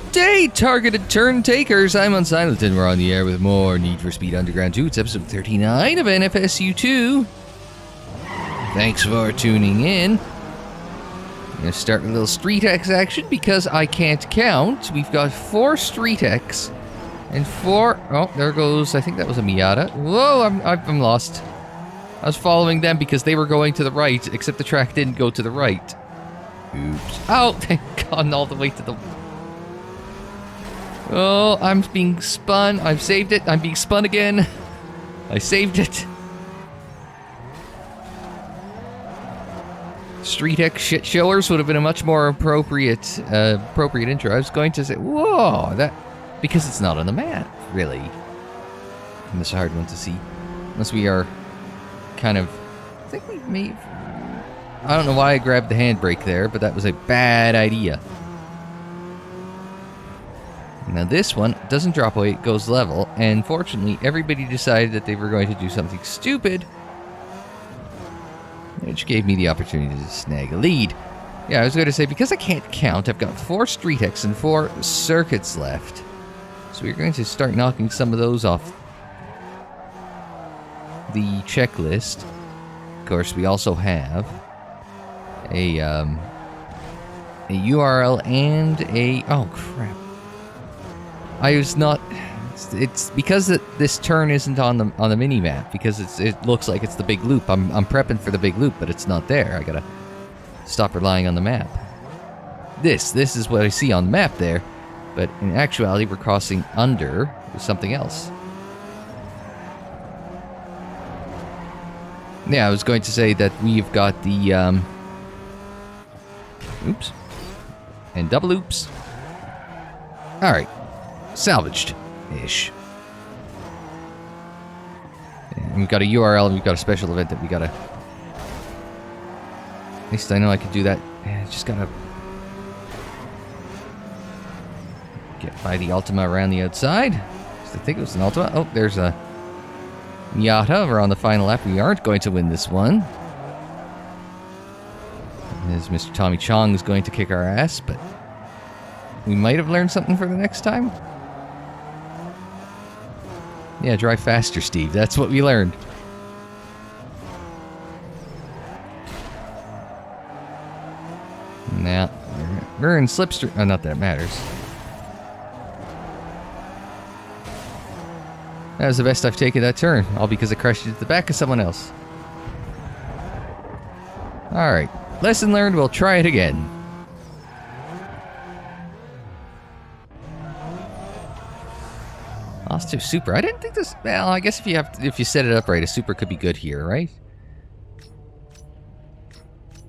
Good day, targeted turn takers. I'm Unsilent, and we're on the air with more Need for Speed Underground 2. It's episode 39 of NFSU 2. Thanks for tuning in. I'm going to start a little Street X action because I can't count. We've got 4 Street X and 4... Oh, there goes... I think that was a Miata. Whoa, I'm lost. I was following them because they were going to the right, except the track didn't go to the right. Oops. Oh, thank God, all the way to the... Oh, I'm being spun. I've saved it. I'm being spun again. I saved it. Street X shit showers would have been a much more appropriate intro. I was going to say, whoa, that... Because it's not on the map, really. And it's a hard one to see. Unless we are kind of... I think we may... I don't know why I grabbed the handbrake there, but that was a bad idea. Now this one doesn't drop away, it goes level, and fortunately everybody decided that they were going to do something stupid, which gave me the opportunity to snag a lead. Yeah, I was going to say, because I can't count, I've got 4 Street X and 4 circuits left. So we're going to start knocking some of those off the checklist. Of course, we also have a URL and a... Oh, crap. I was not... It's because this turn isn't on the mini-map, because it looks like it's the big loop. I'm prepping for the big loop, but it's not there. I gotta stop relying on the map. This is what I see on the map there, but in actuality we're crossing under something else. Yeah, I was going to say that we've got the... Oops. And double oops. Alright. Salvaged-ish. Yeah, we've got a URL and we've got a special event that we gotta... At least I know I could do that. Yeah, just gotta... Get by the Ultima around the outside. I think it was an Ultima. Oh, there's a... Miata. We're on the final lap. We aren't going to win this one. As Mr. Tommy Chong is going to kick our ass, but... We might have learned something for the next time. Yeah, drive faster, Steve. That's what we learned. Now, we're in slipstream. Oh, not that it matters. That was the best I've taken that turn, all because I crashed into the back of someone else. Alright, lesson learned, we'll try it again. Let's do super. I didn't think this... Well, I guess if you set it up right, a super could be good here, right?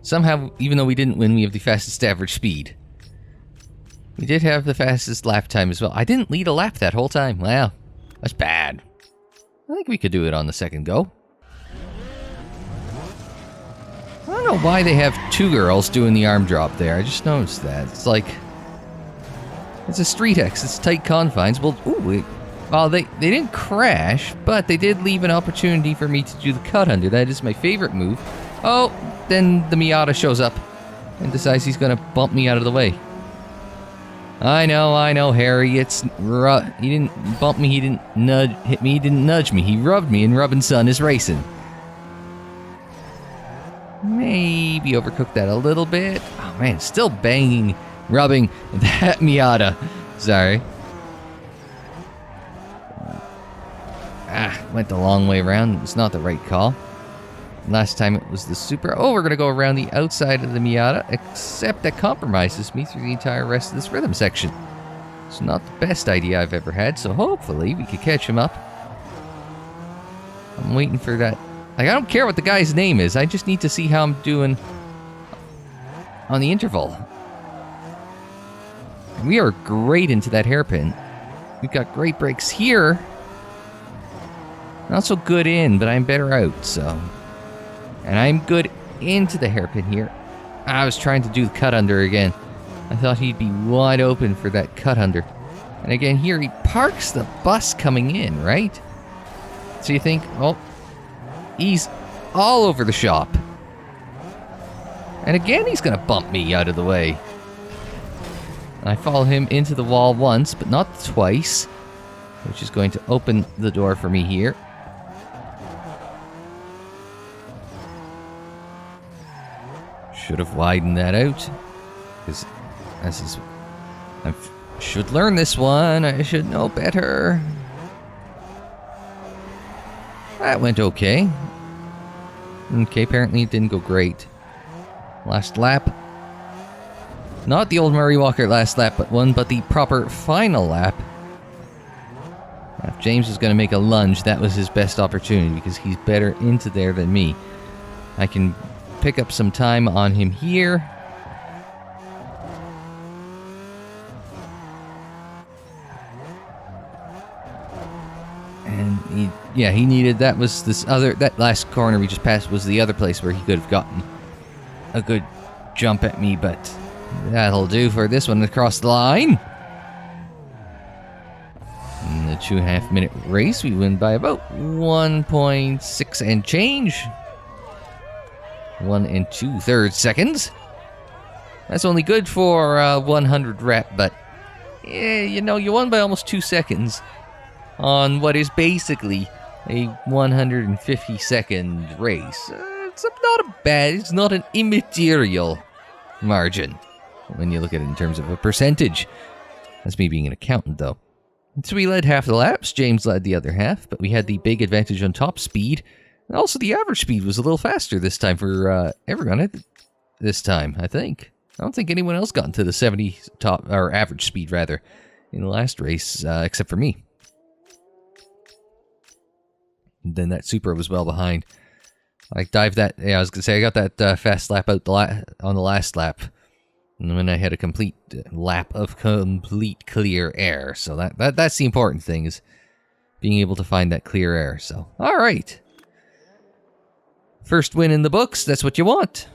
Somehow, even though we didn't win, we have the fastest average speed. We did have the fastest lap time as well. I didn't lead a lap that whole time. Wow, that's bad. I think we could do it on the second go. I don't know why they have 2 girls doing the arm drop there. I just noticed that. It's like... It's a Street X. It's tight confines. Well, ooh, well, they didn't crash, but they did leave an opportunity for me to do the cut under. That is my favorite move. Oh, then the Miata shows up and decides he's going to bump me out of the way. I know, Harry. It's... He didn't bump me, he didn't hit me, he didn't nudge me. He rubbed me, and rubbing son is racing. Maybe overcooked that a little bit. Oh, man, still banging, rubbing that Miata. Sorry. Went the long way around. It's not the right call. Last time it was the Supra. Oh, we're going to go around the outside of the Miata, except that compromises me through the entire rest of this rhythm section. It's not the best idea I've ever had, so hopefully we can catch him up. I'm waiting for that. Like, I don't care what the guy's name is. I just need to see how I'm doing on the interval. And we are great into that hairpin. We've got great brakes here. Not so good in, but I'm better out, so... And I'm good into the hairpin here. I was trying to do the cut under again. I thought he'd be wide open for that cut under. And again, here he parks the bus coming in, right? So you think, oh, he's all over the shop. And again, he's going to bump me out of the way. I follow him into the wall once, but not twice, which is going to open the door for me here. Should have widened that out, because I should learn this one. I should know better. That went okay. Okay, apparently it didn't go great. Last lap. Not the old Murray Walker last lap, but the proper final lap. If James was going to make a lunge, that was his best opportunity, because he's better into there than me. I can pick up some time on him here. And he needed, that last corner we just passed was the other place where he could have gotten a good jump at me, but that'll do for this one across the line. In the 2.5 minute race, we win by about 1.6 and change. 1 2/3 seconds. That's only good for 100 rep, but you won by almost 2 seconds on what is basically a 150 second race. It's not an immaterial margin when you look at it in terms of a percentage. That's me being an accountant, though. So we led half the laps, James led the other half, but we had the big advantage on top speed. And also the average speed was a little faster this time for everyone this time, I think. I don't think anyone else got into the 70 top, or average speed rather, in the last race, except for me. And then that Supra was well behind. I dived that, I was going to say, I got that fast lap out on the last lap. And when I had a complete lap of complete clear air. So that's the important thing, is being able to find that clear air. So, alright. First win in the books, that's what you want.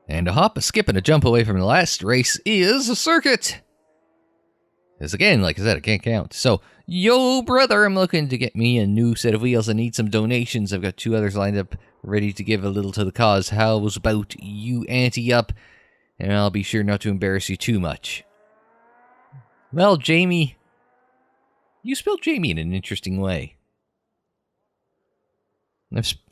And a hop, a skip, and a jump away from the last race is a circuit. Because again, like I said, I can't count. So, yo brother, I'm looking to get me a new set of wheels. I need some donations. I've got 2 others lined up, ready to give a little to the cause. How's about you ante up? And I'll be sure not to embarrass you too much. Well, Jamie, you spelled Jamie in an interesting way.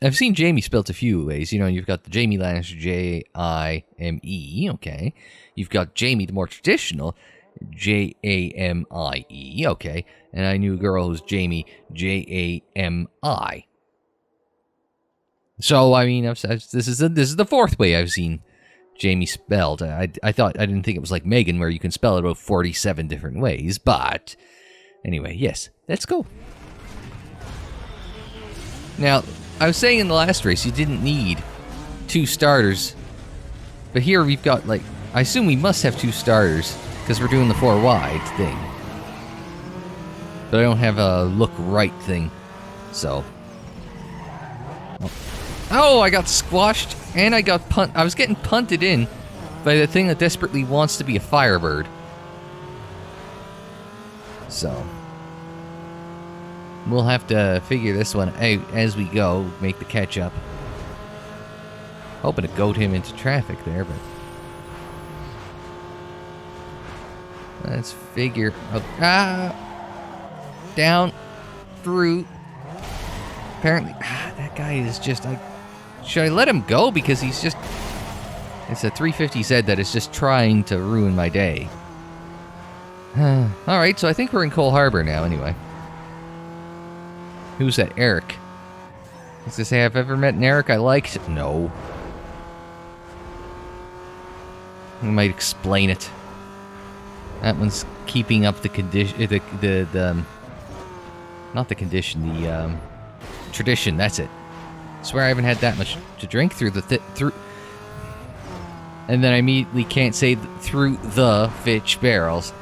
I've seen Jamie spelt a few ways. You know, you've got the Jamie Lannister, J-I-M-E, okay. You've got Jamie, the more traditional, J-A-M-I-E, okay. And I knew a girl who's Jamie, J-A-M-I. So, I mean, this is the 4th way I've seen Jamie spelled. I didn't think it was like Megan, where you can spell it about 47 different ways, but anyway, yes, let's go. Now, I was saying in the last race you didn't need 2 starters, but here we've got, like, I assume we must have 2 starters because we're doing the 4 wide thing. But I don't have a look right thing, so. Oh, I got squashed and I got I was getting punted in by the thing that desperately wants to be a Firebird. So, we'll have to figure this one out as we go, make the catch up. Hoping to goat him into traffic there, but let's figure out. Down, through. Apparently, that guy is just, should I let him go? Because he's just, it's a 350 Z that is just trying to ruin my day. Alright, so I think we're in Cole Harbour now, anyway. Who's that? Eric. I was gonna say, have I ever met an Eric I liked? No. I might explain it. That one's keeping up the condition, not the condition, the tradition, that's it. I swear I haven't had that much to drink through and then I immediately can't say through the Fitch barrels,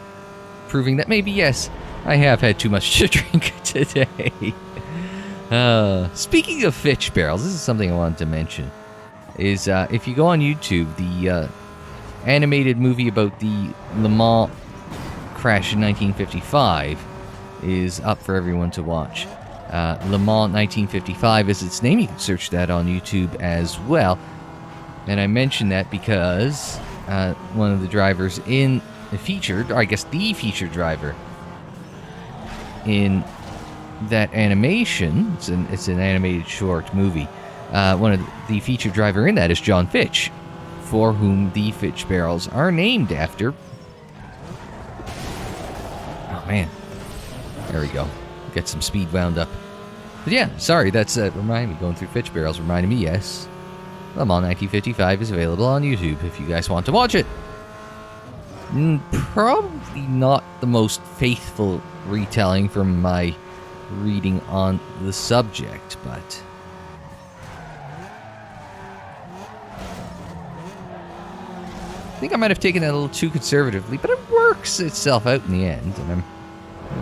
proving that maybe, yes, I have had too much to drink today. Speaking of Fitch barrels, this is something I wanted to mention, is if you go on YouTube, the animated movie about the Le Mans crash in 1955 is up for everyone to watch. Le Mans 1955 is its name. You can search that on YouTube as well. And I mention that because one of the drivers in featured, or I guess the featured driver in that animation. It's an animated short movie. One of the featured driver in that is John Fitch, for whom the Fitch barrels are named after. Oh man, there we go. Get some speed wound up. But yeah, sorry, that's remind me, going through Fitch barrels reminded me, yes, Le Mans 1955 is available on YouTube if you guys want to watch it. Probably not the most faithful retelling from my reading on the subject, but I think I might have taken that a little too conservatively, but it works itself out in the end, and I'm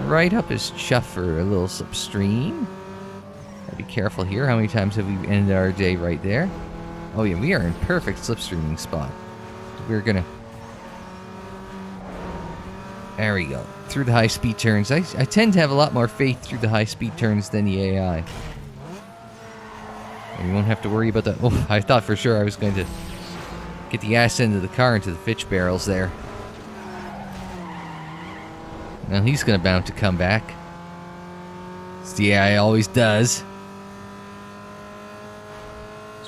right up his chuff for a little upstream. Be careful here. How many times have we ended our day right there? Oh yeah, we are in perfect slipstreaming spot. We're gonna... There we go. Through the high-speed turns. I tend to have a lot more faith through the high-speed turns than the AI. And you won't have to worry about that. Oh, I thought for sure I was going to get the ass end of the car into the Fitch barrels there. Now he's gonna bound to come back. As the AI always does.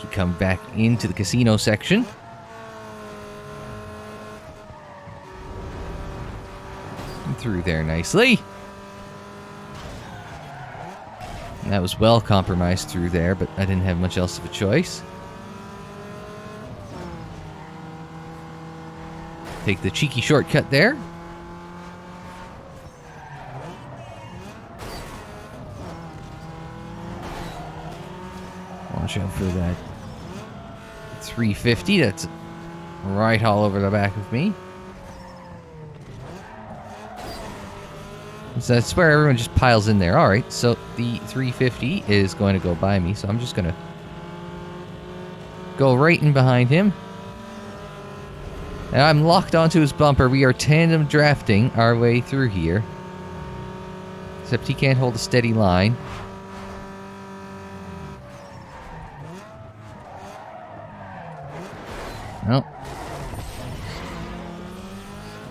We come back into the casino section. And through there nicely. And that was well compromised through there, but I didn't have much else of a choice. Take the cheeky shortcut there. Watch out for that 350, that's right all over the back of me. So that's where everyone just piles in there. Alright, so the 350 is going to go by me, so I'm just going to go right in behind him. Now I'm locked onto his bumper. We are tandem drafting our way through here. Except he can't hold a steady line.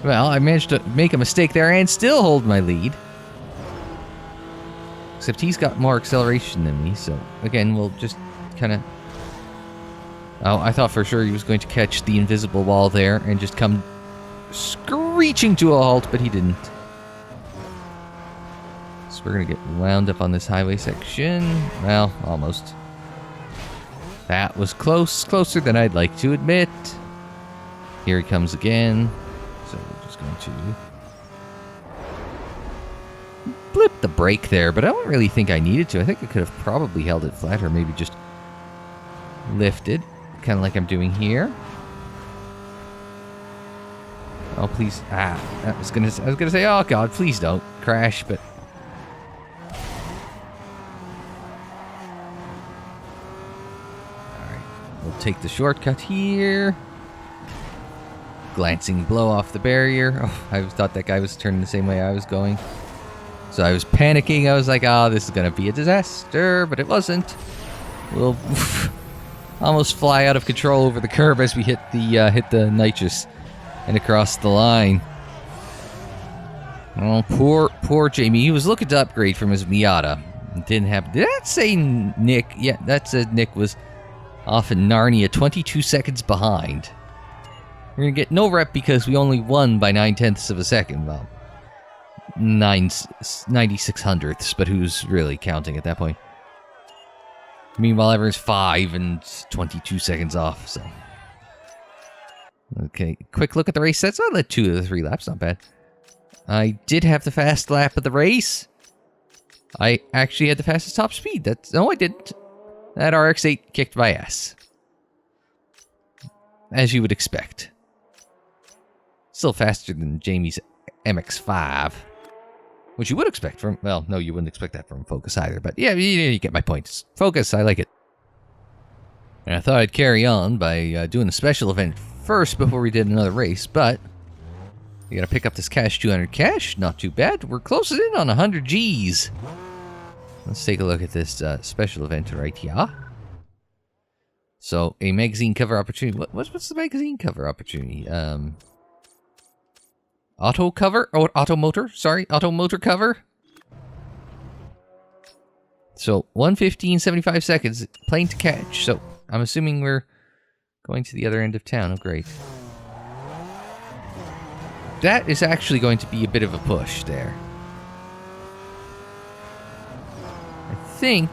Well, I managed to make a mistake there and still hold my lead. Except he's got more acceleration than me, so again, we'll just kind of... Oh, I thought for sure he was going to catch the invisible wall there and just come screeching to a halt, but he didn't. So we're going to get wound up on this highway section. Well, almost. That was close, closer than I'd like to admit. Here he comes again. So we're just going to blip the brake there, but I don't really think I needed to. I think I could have probably held it flat or maybe just lifted, kind of like I'm doing here. Oh, please. I was gonna say, oh God, please don't crash, but we'll take the shortcut here. Glancing blow off the barrier. Oh, I thought that guy was turning the same way I was going. So I was panicking. I was like, oh, this is going to be a disaster. But it wasn't. We'll almost fly out of control over the curb as we hit the nitrous and across the line. Oh, poor Jamie. He was looking to upgrade from his Miata. It didn't happen. Did that say Nick? Yeah, that said Nick was off in Narnia 22 seconds behind. We're going to get no rep because we only won by 9/10 of a second. Well, 96 hundredths, but who's really counting at that point? Meanwhile, everyone's 5 and 22 seconds off, so. Okay, quick look at the race sets. I led 2 of the 3 laps, not bad. I did have the fast lap of the race. I actually had the fastest top speed. No, I didn't. That RX-8 kicked my ass. As you would expect. Still faster than Jamie's MX-5. Which you would expect from... Well, no, you wouldn't expect that from Focus either. But yeah, you get my point. Focus, I like it. And I thought I'd carry on by doing a special event first before we did another race. But you gotta pick up this cash, 200 cash. Not too bad. We're closing in on 100 G's. Let's take a look at this special event right here. So, a magazine cover opportunity. What's the magazine cover opportunity? auto cover? Oh, auto motor. Sorry, auto motor cover. So 1:15, 75 seconds. Plane to catch. So I'm assuming we're going to the other end of town. Oh, great. That is actually going to be a bit of a push there. I think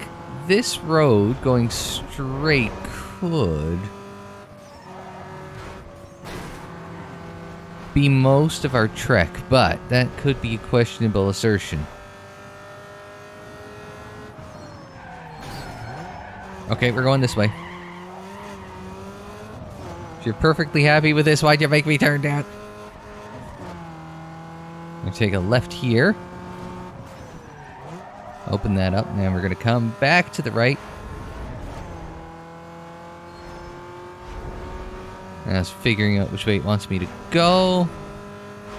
this road going straight could be most of our trek, but that could be a questionable assertion. Okay, we're going this way. If you're perfectly happy with this, why'd you make me turn down? I'm going to take a left here. Open that up, and then we're going to come back to the right. And I was figuring out which way it wants me to go.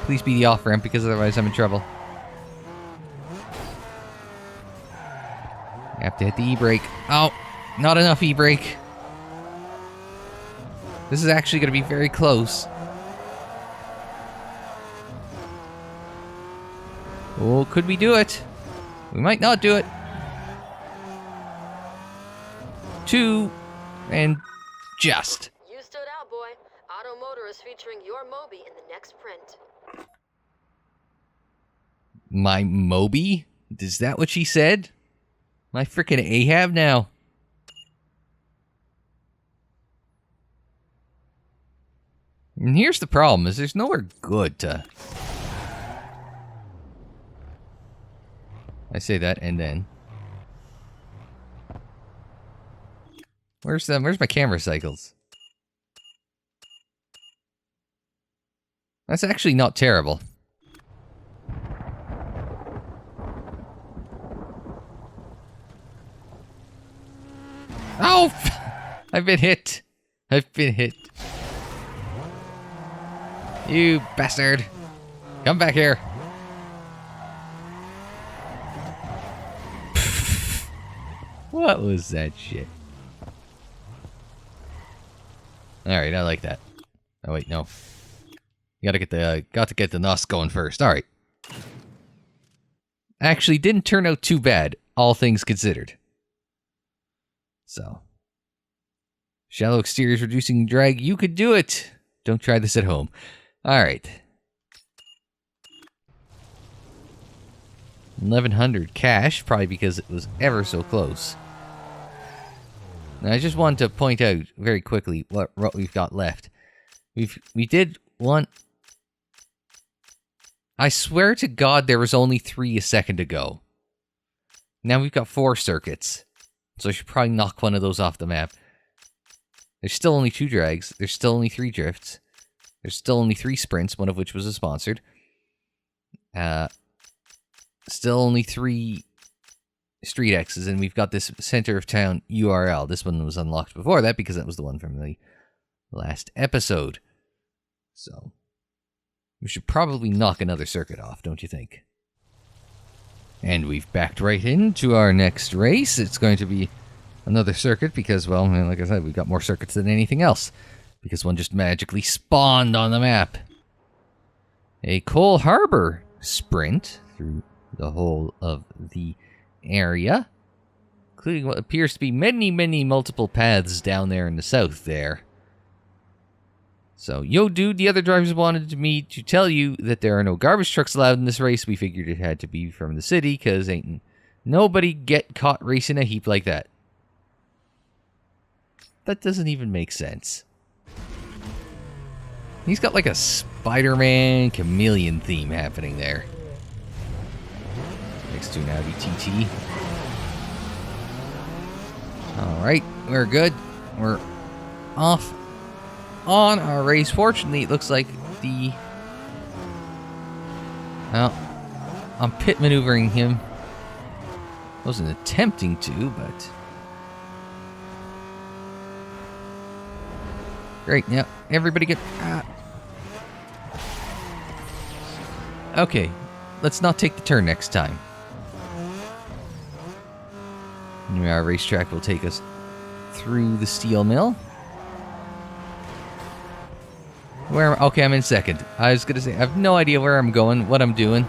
Please be the off-ramp, because otherwise I'm in trouble. I have to hit the e-brake. Oh, not enough e-brake. This is actually going to be very close. Oh, could we do it? We might not do it. 2 and just. You stood out, boy. Auto Motor is featuring your Moby in the next print. My Moby? Is that what she said? My frickin' Ahab now. And here's the problem, is there's nowhere good to... I say that, and then... Where's my camera cycles? That's actually not terrible. Oh! I've been hit. I've been hit. You bastard. Come back here. What was that shit? Alright, I like that. Oh wait, no. You got to get the NOS going first. Alright. Actually, didn't turn out too bad, all things considered. So. Shallow exteriors reducing drag. You could do it. Don't try this at home. Alright. 1100 cash, probably because it was ever so close. Now, I just wanted to point out very quickly what we've got left. We did want... I swear to God there was only 3 a second ago. Now we've got 4 circuits. So I should probably knock one of those off the map. There's still only 2 drags. There's still only 3 drifts. There's still only 3 sprints, one of which was a sponsored. Still only 3 street X's, and we've got this center of town URL. This one was unlocked before that because that was the one from the last episode. So, we should probably knock another circuit off, don't you think? And we've backed right into our next race. It's going to be another circuit because, well, like I said, we've got more circuits than anything else. Because one just magically spawned on the map. A Coal Harbour sprint through the whole of the area, including what appears to be many, many multiple paths down there in the south there. So, yo dude, the other drivers wanted me to tell you that there are no garbage trucks allowed in this race. We figured it had to be from the city, because ain't nobody get caught racing a heap like that. That doesn't even make sense. He's got like a Spider-Man chameleon theme happening there. Next to an Audi TT. Alright, we're good. We're off on our race. Fortunately, it looks like the... Well, I'm pit maneuvering him. Wasn't attempting to, but... Great, yeah. Everybody get... Okay, let's not take the turn next time. Our racetrack will take us through the steel mill. Okay, I'm in second. I was gonna say, I have no idea where I'm going, what I'm doing.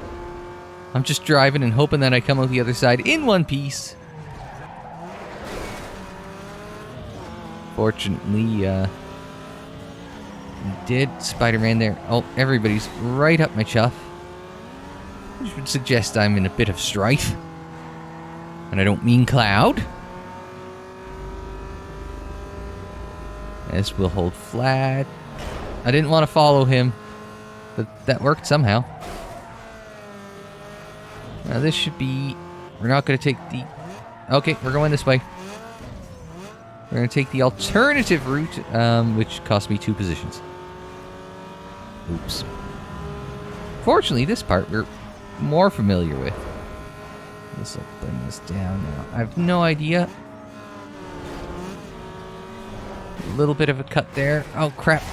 I'm just driving and hoping that I come out the other side in one piece. Fortunately, did Spider-Man there. Oh, everybody's right up my chuff. Which would suggest I'm in a bit of strife. And I don't mean Cloud. This will hold flat. I didn't want to follow him, but that worked somehow. Now this should be... We're not going to take the... Okay, we're going this way. We're going to take the alternative route, which cost me 2 positions. Oops. Fortunately, this part we're more familiar with. This will bring this down now. I have no idea. A little bit of a cut there. Oh, crap.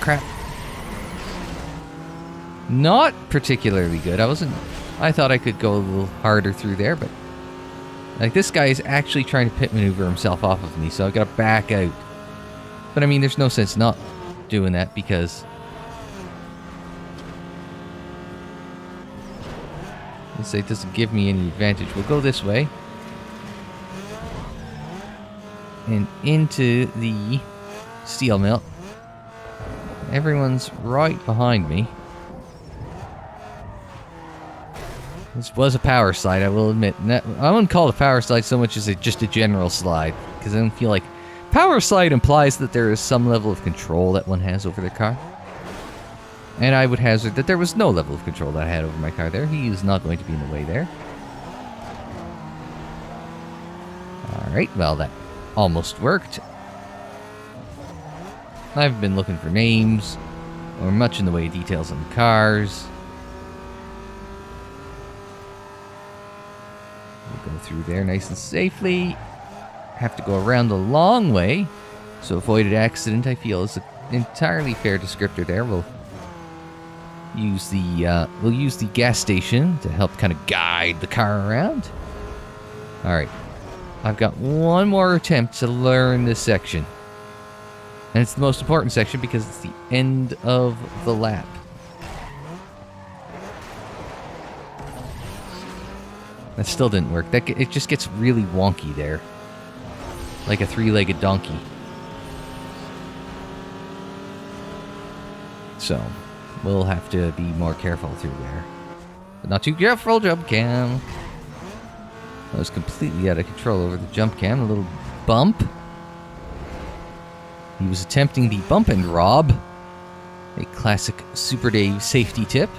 Not particularly good. I thought I could go a little harder through there, but... Like, this guy is actually trying to pit maneuver himself off of me, so I gotta back out. But I mean, there's no sense not doing that, because... It doesn't give me any advantage. We'll go this way. And into the steel mill. Everyone's right behind me. This was a power slide, I will admit. I wouldn't call it a power slide so much as just a general slide, because I don't feel like... Power slide implies that there is some level of control that one has over their car. And I would hazard that there was no level of control that I had over my car there. He is not going to be in the way there. Alright, well that almost worked. I haven't been looking for names, or much in the way of details on the cars. We'll go through there nice and safely. Have to go around the long way, so avoided accident I feel is an entirely fair descriptor there. We'll use the gas station to help kind of guide the car around. Alright. I've got one more attempt to learn this section. And it's the most important section because it's the end of the lap. That still didn't work. It just gets really wonky there. Like a 3-legged donkey. So... We'll have to be more careful through there. But not too careful, jump cam. I was completely out of control over the jump cam. A little bump. He was attempting the bump and rob. A classic Super Dave safety tip.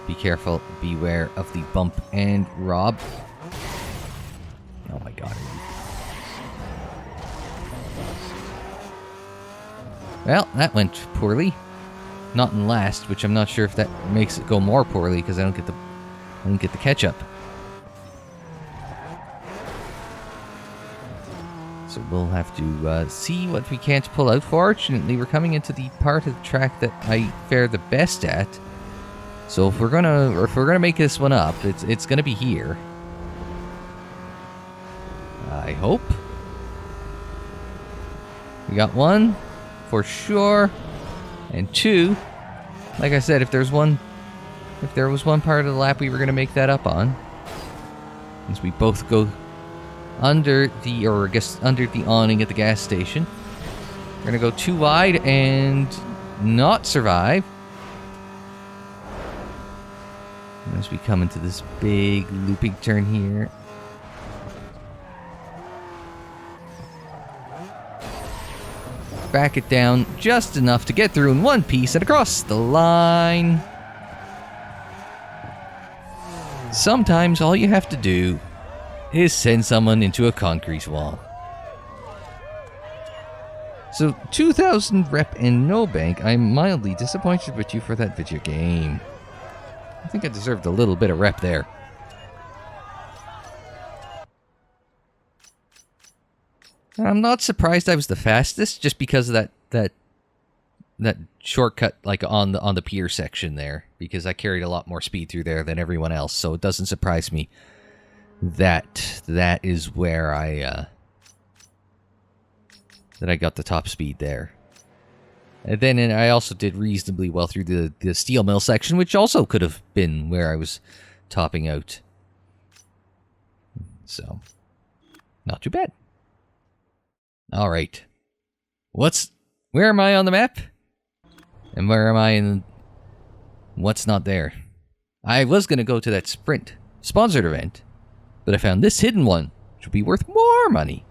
Be careful, beware of the bump and rob. Oh my god. Well, that went poorly. Not in last, which I'm not sure if that makes it go more poorly because I don't get the catch up. So we'll have to see what we can't pull out. Fortunately, we're coming into the part of the track that I fare the best at. So if we're gonna make this one up, it's gonna be here. I hope. We got one for sure. And 2, like I said, if there was one part of the lap we were going to make that up on, since we both go under the awning at the gas station, we're going to go too wide and not survive. As we come into this big looping turn here. Back it down just enough to get through in one piece and across the line. Sometimes all you have to do is send someone into a concrete wall. So 2000 rep and no bank. I'm mildly disappointed with you for that video game. I think I deserved a little bit of rep there. I'm not surprised I was the fastest, just because of that shortcut, like on the pier section there, because I carried a lot more speed through there than everyone else. So it doesn't surprise me that is where I got the top speed there. And then I also did reasonably well through the steel mill section, which also could have been where I was topping out. So, not too bad. All right. Where am I on the map? And where am I in what's not there? I was going to go to that Sprint sponsored event, but I found this hidden one, which would be worth more money.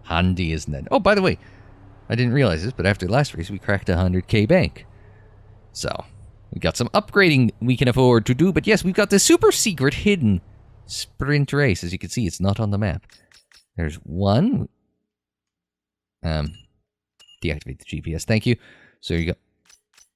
Handy, isn't it? Oh, by the way, I didn't realize this, but after the last race, we cracked 100k bank. So, we got some upgrading we can afford to do, but yes, we've got this super secret hidden Sprint race. As you can see, it's not on the map. There's one. Deactivate the GPS, thank you. So you got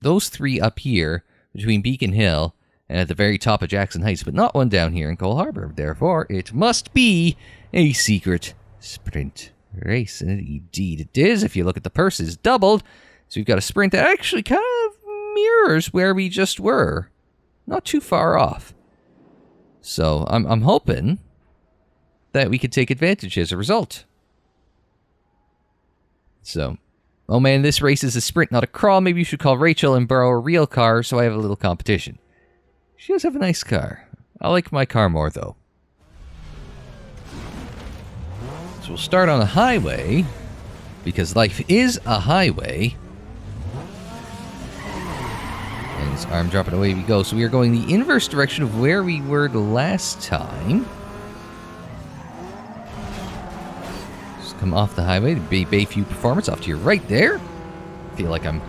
those 3 up here, between Beacon Hill and at the very top of Jackson Heights, but not one down here in Cole Harbour. Therefore, it must be a secret Sprint race. And indeed it is. If you look at the purses, doubled. So we've got a Sprint that actually kind of mirrors where we just were. Not too far off. So I'm hoping that we could take advantage as a result. So, oh man, this race is a sprint, not a crawl. Maybe you should call Rachel and borrow a real car so I have a little competition. She does have a nice car. I like my car more, though. So we'll start on a highway, because life is a highway. And his arm dropping away we go. So we are going the inverse direction of where we were the last time. Just come off the highway, the Bayview Performance off to your right there. I feel like I'm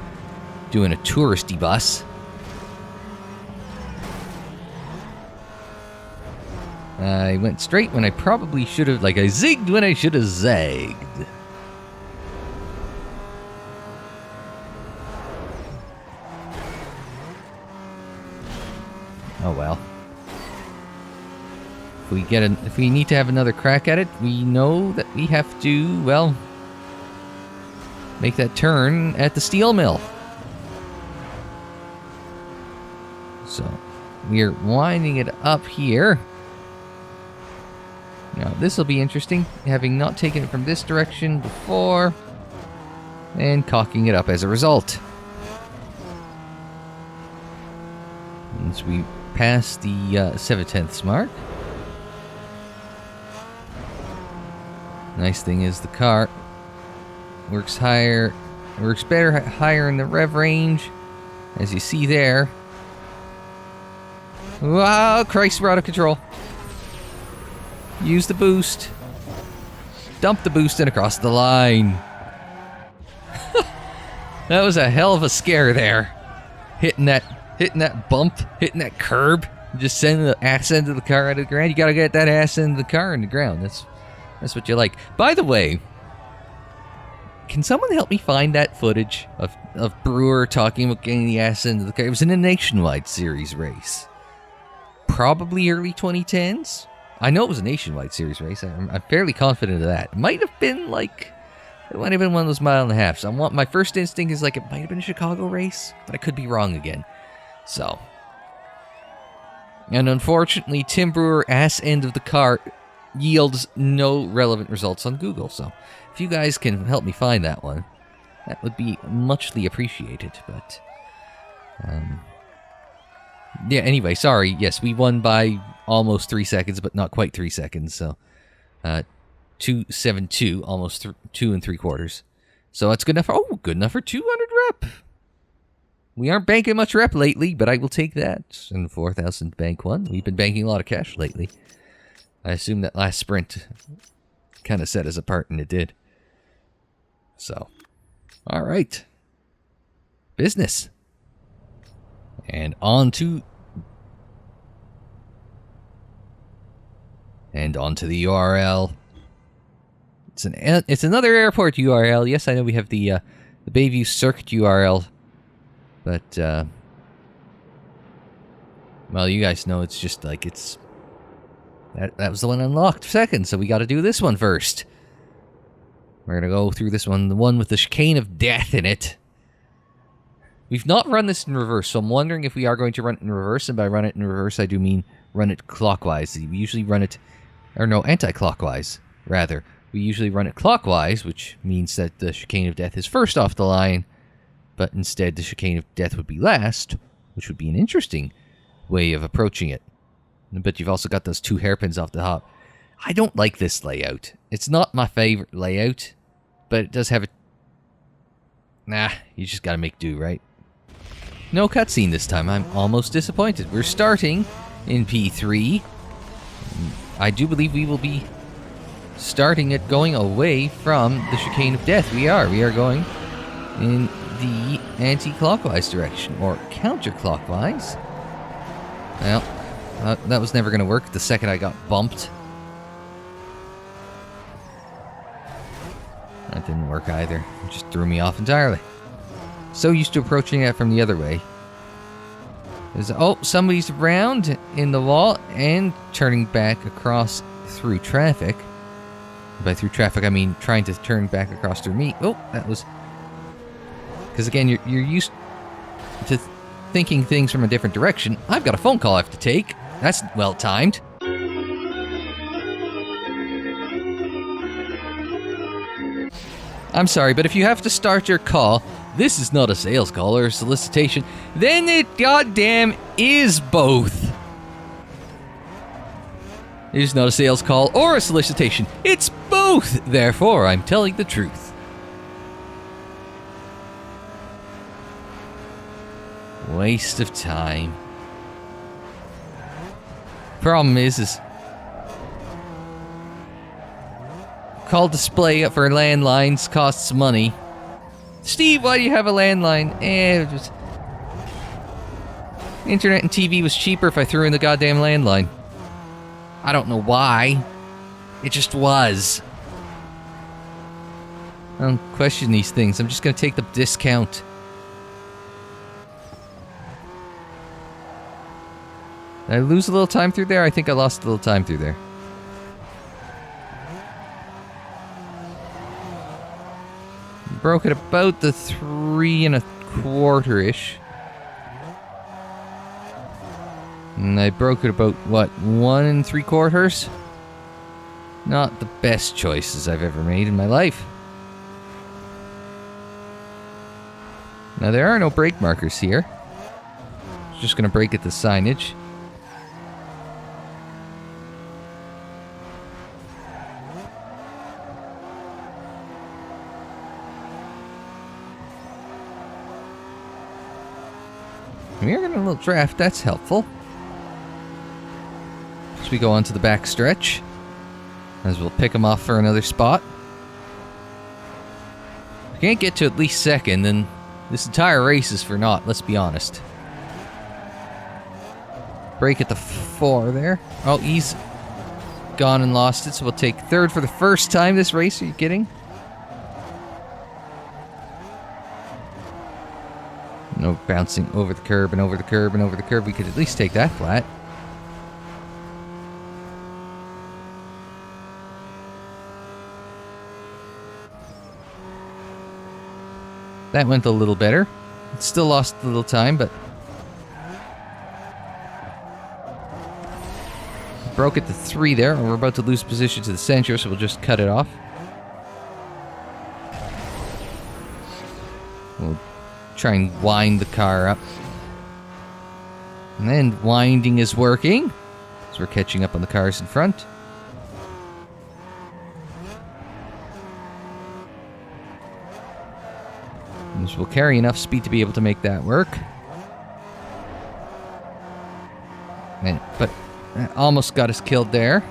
doing a touristy bus. I went straight when I probably should have, like I zigged when I should have zagged. Oh well. If we need to have another crack at it, we know that we have to, well, make that turn at the steel mill. So, we're winding it up here. Now, this will be interesting, having not taken it from this direction before, and cocking it up as a result. Once we pass the 7/10ths mark. Nice thing is the car works better higher in the rev range, as you see there. Wow, Christ, we're out of control. Use the boost. Dump the boost and across the line. That was a hell of a scare there. Hitting that bump, hitting that curb, just sending the ass end of the car out of the ground. You gotta get that ass end of the car in the ground. That's what you like. By the way, can someone help me find that footage of Brewer talking about getting the ass end of the car? It was in a Nationwide Series race. Probably early 2010s. I know it was a Nationwide Series race. I'm fairly confident of that. It might have been one of those mile and a half. So my first instinct is like it might have been a Chicago race, but I could be wrong again. So, and unfortunately, Tim Brewer ass end of the car yields no relevant results on Google. So, if you guys can help me find that one, that would be muchly appreciated. But, yeah. Anyway, sorry. Yes, we won by almost 3 seconds, but not quite 3 seconds. So, 2:72, almost 2 3/4. So that's good enough. Good enough for 200 rep. We aren't banking much rep lately, but I will take that. And 4,000 bank one. We've been banking a lot of cash lately. I assume that last sprint kind of set us apart, and it did. So, all right. Business. And on to the URL. It's another airport URL. Yes, I know we have the Bayview Circuit URL. But, well, you guys know it's just like that was the one unlocked second, so we got to do this one first. We're going to go through this one, the one with the chicane of death in it. We've not run this in reverse, so I'm wondering if we are going to run it in reverse, and by run it in reverse, I do mean run it clockwise. We usually run it, or no, anti-clockwise, rather. We usually run it clockwise, which means that the chicane of death is first off the line, but instead the chicane of death would be last, which would be an interesting way of approaching it. But you've also got those 2 hairpins off the top. I don't like this layout. It's not my favorite layout, but it does have a... Nah, you just gotta make do, right? No cutscene this time. I'm almost disappointed. We're starting in P3. I do believe we will be starting it going away from the chicane of death. We are going in the anti-clockwise direction, or counterclockwise. Well, that was never going to work the second I got bumped. That didn't work either. It just threw me off entirely. So used to approaching it from the other way. Oh, somebody's around in the wall and turning back across through traffic. By through traffic, I mean trying to turn back across through me. Oh, that was... Because again, you're used to thinking things from a different direction. I've got a phone call I have to take. That's well timed. I'm sorry, but if you have to start your call, this is not a sales call or a solicitation, then it goddamn is both. It is not a sales call or a solicitation. It's both. Therefore, I'm telling the truth. Waste of time. Problem is call display for landlines costs money. Steve, why do you have a landline? Just... Internet and TV was cheaper if I threw in the goddamn landline. I don't know why. It just was. I don't question these things. I'm just gonna take the discount. Did I lose a little time through there? I think I lost a little time through there. Broke it about the 3 1/4-ish. And I broke it about, what, 1 3/4? Not the best choices I've ever made in my life. Now, there are no brake markers here. Just gonna brake at the signage. We are getting a little draft, that's helpful. As we go on to the back stretch, as we'll pick them off for another spot. If we can't get to at least second, then this entire race is for naught, let's be honest. Break at the 4 there. Oh, he's gone and lost it, so we'll take 3rd for the first time this race, are you kidding? No bouncing over the curb and over the curb and over the curb. We could at least take that flat. That went a little better. It still lost a little time, but... Broke at the 3 there, and we're about to lose position to the Centro, so we'll just cut it off. We'll try and wind the car up. And then winding is working, so we're catching up on the cars in front. And this will carry enough speed to be able to make that work. But almost got us killed there.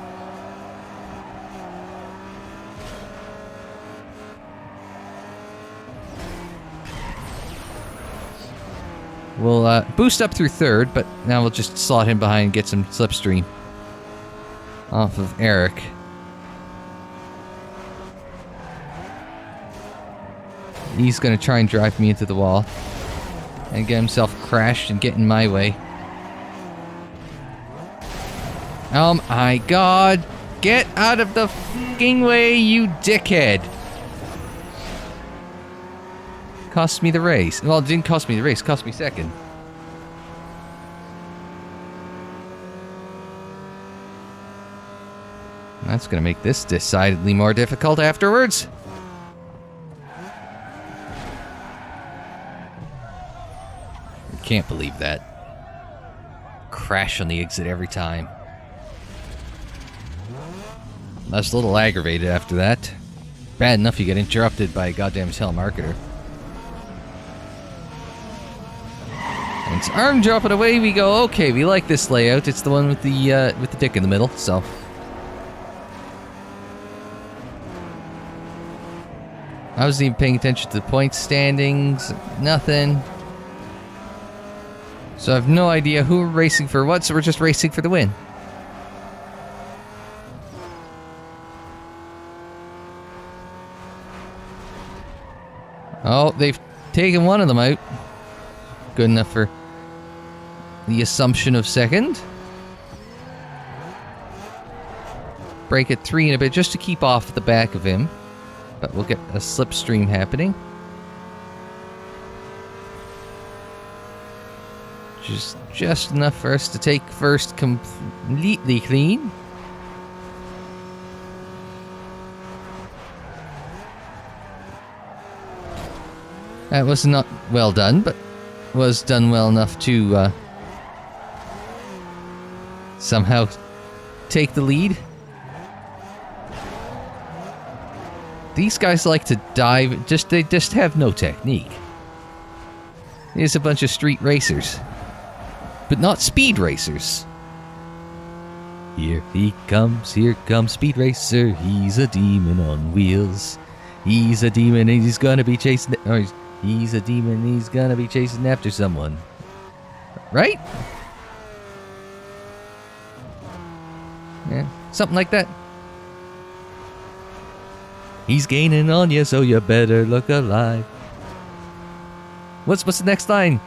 We'll boost up through 3rd, but now we'll just slot him behind and get some slipstream off of Eric. He's going to try and drive me into the wall and get himself crashed and get in my way. Oh my god! Get out of the fucking way, you dickhead! Cost me the race. Well, it didn't cost me the race, it cost me second. That's gonna make this decidedly more difficult afterwards. can't believe that. Crash on the exit every time. I was a little aggravated after that. Bad enough you get interrupted by a goddamn telemarketer. And it's arm drop it away we go. Okay, we like this layout. It's the one with the dick in the middle, so. I wasn't even paying attention to the point standings. Nothing. So I have no idea who we're racing for what, so we're just racing for the win. Oh, they've taken one of them out. Good enough for the assumption of second. Break it 3 and a bit just to keep off the back of him. But we'll get a slipstream happening. Just enough for us to take first completely clean. That was not well done, but was done well enough to somehow take the lead. These guys like to dive, they just have no technique. Here's a bunch of street racers, but not speed racers. Here comes Speed Racer. He's a demon on wheels. He's a demon and he's gonna be chasing, he's a demon, he's gonna be chasing after someone. Right? Yeah, something like that. He's gaining on you, so you better look alive. What's the next line?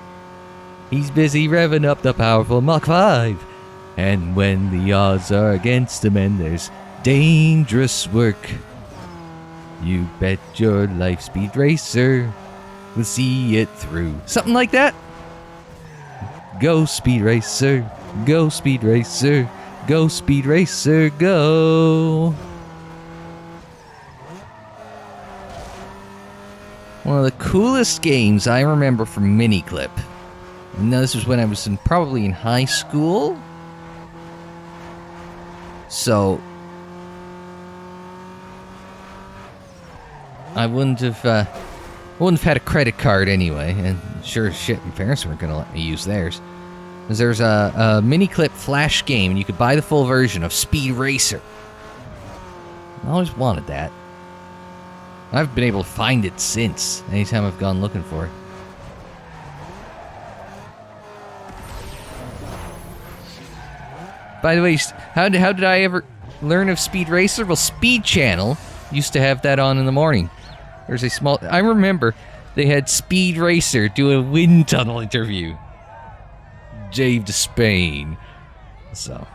He's busy revving up the powerful Mach 5. And when the odds are against him and there's dangerous work, you bet your life, Speed Racer will see it through. Something like that. Go Speed Racer, go Speed Racer, go Speed Racer, go. One of the coolest games I remember from Miniclip. Now this was when I was probably in high school. So I wouldn't have had a credit card anyway, and sure as shit, my parents weren't gonna let me use theirs. Because there's a Miniclip flash game, and you could buy the full version of Speed Racer. I always wanted that. I've been able to find it since, anytime I've gone looking for it. By the way, how did I ever learn of Speed Racer? Well, Speed Channel used to have that on in the morning. There's a small... I remember they had Speed Racer do a wind tunnel interview. Jave to Spain. So...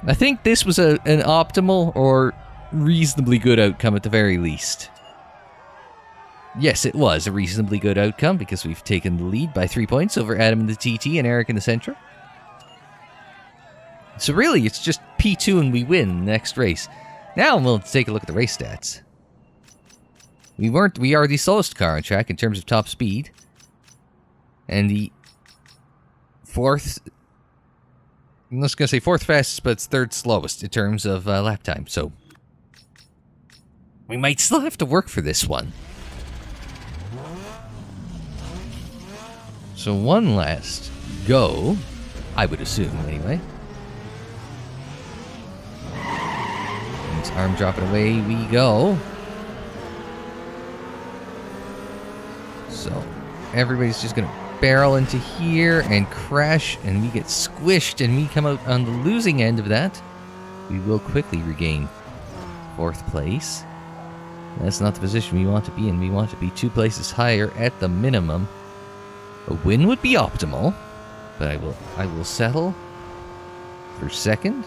I think this was an optimal or reasonably good outcome at the very least. Yes, it was a reasonably good outcome because we've taken the lead by 3 points over Adam in the TT and Eric in the Sentra. So really, it's just P2 and we win the next race. Now we'll take a look at the race stats. We are the slowest car on track in terms of top speed. And the fourth... I'm just going to say fourth fastest, but it's third slowest in terms of lap time. So we might still have to work for this one. So one last go, I would assume anyway. Let's arm drop it away we go. So everybody's just going to barrel into here and crash, and we get squished and we come out on the losing end of that. We will quickly regain fourth place. That's not the position we want to be in. We want to be 2 places higher at the minimum. A win would be optimal, but I will settle for second.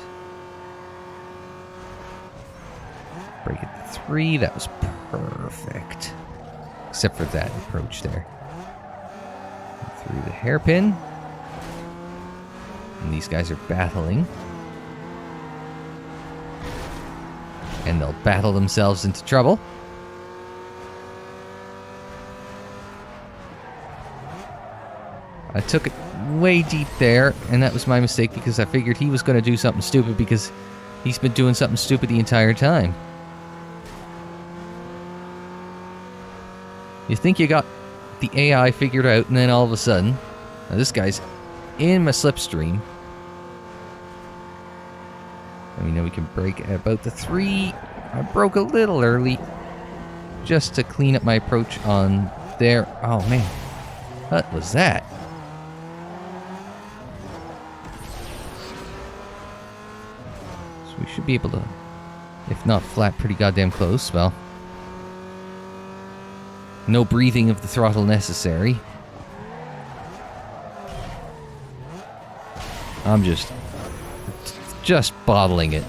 Break it to 3. That was perfect, except for that approach there. Through the hairpin. And these guys are battling. And they'll battle themselves into trouble. I took it way deep there, and that was my mistake because I figured he was going to do something stupid because he's been doing something stupid the entire time. You think you got the AI figured out, and then all of a sudden, now this guy's in my slipstream. Let me know we can break at about the 3. I broke a little early just to clean up my approach on there. Oh man, what was that? So we should be able to, if not flat, pretty goddamn close. Well, no breathing of the throttle necessary. I'm just bottling it.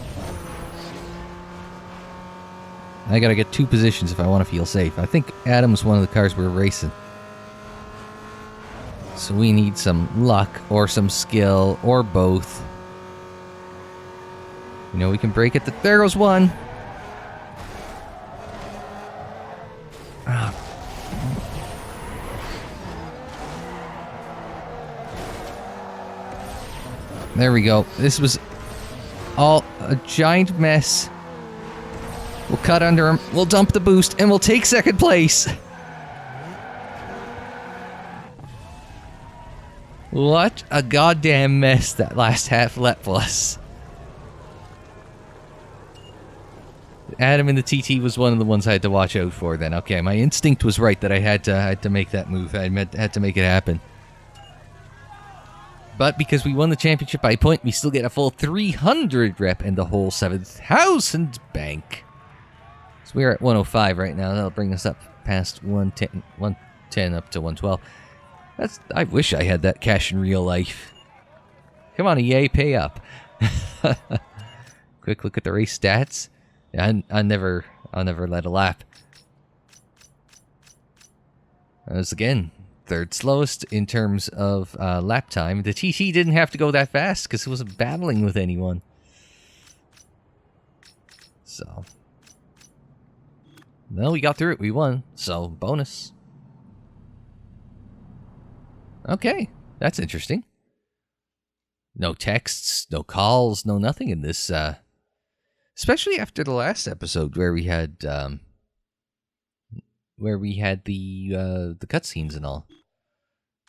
I gotta get 2 positions if I want to feel safe. I think Adam's one of the cars we're racing. So we need some luck or some skill or both. You know, we can break it. There goes one. Ah. There we go. This was all a giant mess. We'll cut under him, we'll dump the boost, and we'll take second place. What a goddamn mess that last half lap was. Adam in the TT was one of the ones I had to watch out for then. Okay, my instinct was right that I had to make that move. I had to make it happen. But because we won the championship by a point, we still get a full 300 rep and the whole 7,000 bank. So we're at 105 right now. That'll bring us up past 110 up to 112. I wish I had that cash in real life. Come on, EA, pay up. Quick look at the race stats. I'll never let a lap. That was again 3rd slowest in terms of lap time. The TT didn't have to go that fast because it wasn't battling with anyone. So, no, we got through it. We won. So, bonus. Okay, that's interesting. No texts, no calls, no nothing in this. Especially after the last episode where we had the cutscenes and all.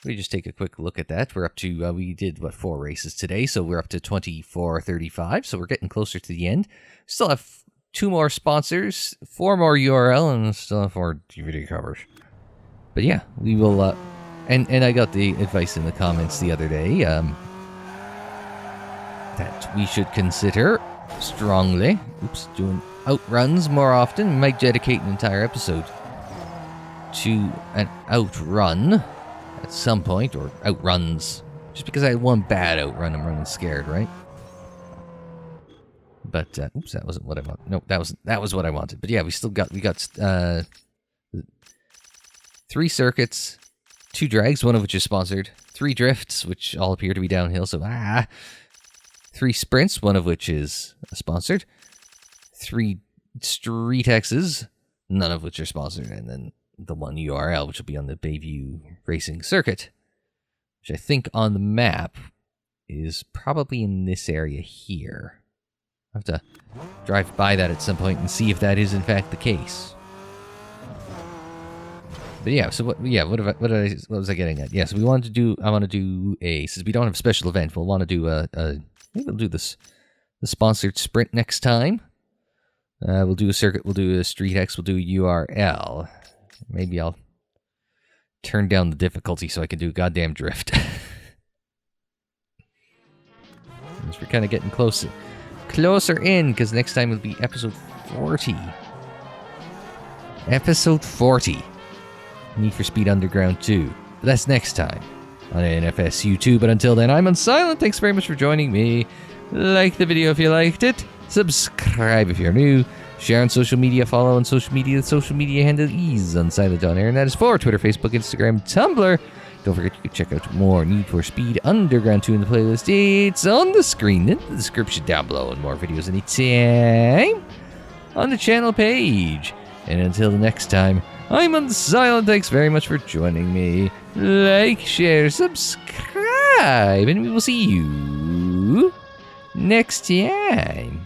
We just take a quick look at that. We're up to we did 4 races today, so we're up to 24:35. So we're getting closer to the end. Still have 2 more sponsors, 4 more URL, and still have 4 DVD covers. But yeah, we will. And I got the advice in the comments the other day that we should consider strongly doing outruns more often. We might dedicate an entire episode to an outrun at some point, or outruns. Just because I had one bad outrun, I'm running scared, right? But oops, that wasn't what I wanted. No, that was what I wanted. But yeah, we got 3 circuits, 2 drags, one of which is sponsored, 3 drifts, which all appear to be downhill. So 3 sprints, one of which is sponsored, 3 street X's, none of which are sponsored, and then the 1 URL, which will be on the Bayview Racing Circuit, which I think on the map is probably in this area here. I'll have to drive by that at some point and see if that is in fact the case. But yeah, so what was I getting at? Yeah, so I want to do since we don't have a special event, we'll want to do maybe we'll do the sponsored sprint next time. We'll do a circuit, we'll do a street X, we'll do a URL. Maybe I'll turn down the difficulty so I can do a goddamn drift. We're kind of getting closer in, because next time will be episode 40. Episode 40. Need for Speed Underground 2. But that's next time on NFSU 2. But until then, I'm Unsilent. Thanks very much for joining me. Like the video if you liked it. Subscribe if you're new. Share on social media. Follow on social media. The social media handle is Unsilent on air. And that is for Twitter, Facebook, Instagram, Tumblr. Don't forget you can check out more Need for Speed Underground 2 in the playlist. It's on the screen in the description down below, and more videos anytime on the channel page. And until the next time, I'm Unsilent. Thanks very much for joining me. Like, share, subscribe, and we will see you next time.